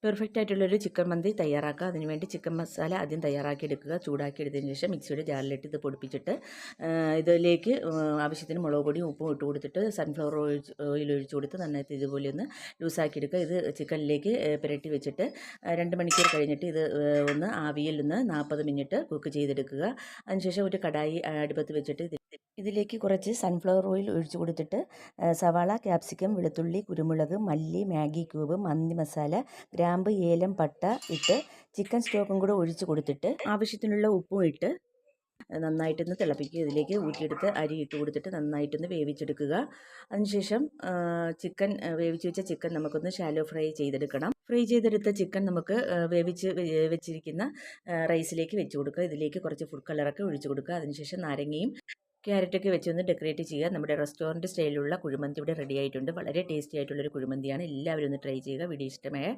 Perfect ആയിട്ടുള്ളൊരു chicken മന്തി തയ്യാറാക്കുക. അതിനുവേണ്ടി ചിക്കൻ മസാല ആദ്യം തയ്യാറാക്കി എടുക്കുക. ചൂടാക്കി എടുത്തതിന് ശേഷം മിക്സിയുടെ ജാറിലിട്ട് ഇത് പൊടിപ്പിച്ചിട്ട് ഇതിലേക്ക് ആവശ്യത്തിന് മുളക് പൊടിയും ഉപ്പും ഇട്ട് കൊടുത്തിട്ട് സൺഫ്ലവർ ഓയിൽ ഒഴിച്ച് കൊടുത്ത് നന്നായിട്ട് ഇതുപോലെ ഒന്ന് ലൂസാക്കി എടുക്കുക. ഇത് ചിക്കനിലേക്ക് പുരട്ടി വെച്ചിട്ട് 2 മണിക്കൂർ കഴിഞ്ഞിട്ട് ഇത് ഒന്ന് ആവിയിൽ ഒന്ന് 40 മിനിറ്റ് കുക്ക് ചെയ്തെടുക്കുക. അതിനുശേഷം ഒരു കടായി അടുപ്പത്ത് വെച്ചിട്ട് ഇതിലേക്ക് കുറച്ച് സൺഫ്ലവർ ഓയിൽ ഒഴിച്ചു കൊടുത്തിട്ട് സവാള, ക്യാപ്സിക്കം, വെളുത്തുള്ളി, കുരുമുളക്, മല്ലി, മാഗി ക്യൂബ്, മന്തി മസാല, ഗ്രാമ്പ്, ഏലം, പട്ട ഇട്ട് ചിക്കൻ സ്റ്റോക്കും കൂടെ ഒഴിച്ച് കൊടുത്തിട്ട് ആവശ്യത്തിനുള്ള ഉപ്പും ഇട്ട് നന്നായിട്ടൊന്ന് തിളപ്പിക്കുക. ഇതിലേക്ക് ഊറ്റിയെടുത്ത് അരി ഇട്ട് കൊടുത്തിട്ട് നന്നായിട്ടൊന്ന് വേവിച്ചെടുക്കുക. അതിനുശേഷം വേവിച്ച് വെച്ച ചിക്കൻ നമുക്കൊന്ന് ഷാലോ ഫ്രൈ ചെയ്തെടുക്കണം. ഫ്രൈ ചെയ്തെടുത്ത ചിക്കൻ നമുക്ക് വെച്ചിരിക്കുന്ന റൈസിലേക്ക് വെച്ച് കൊടുക്കുക. ഇതിലേക്ക് കുറച്ച് ഫുഡ് കളറൊക്കെ ഒഴിച്ച് കൊടുക്കുക. അതിനുശേഷം നാരങ്ങയും ക്യാരറ്റൊക്കെ വെച്ചൊന്ന് ഡെക്കറേറ്റ് ചെയ്യുക. നമ്മുടെ റെസ്റ്റോറൻറ്റ് സ്റ്റൈലിലുള്ള കുഴിമന്തി ഇവിടെ റെഡി ആയിട്ടുണ്ട്. വളരെ ടേസ്റ്റി ആയിട്ടുള്ളൊരു കുഴിമന്തിയാണ്. എല്ലാവരും ഒന്ന് ട്രൈ ചെയ്യുക. വീഡിയോ ഇഷ്ടമായ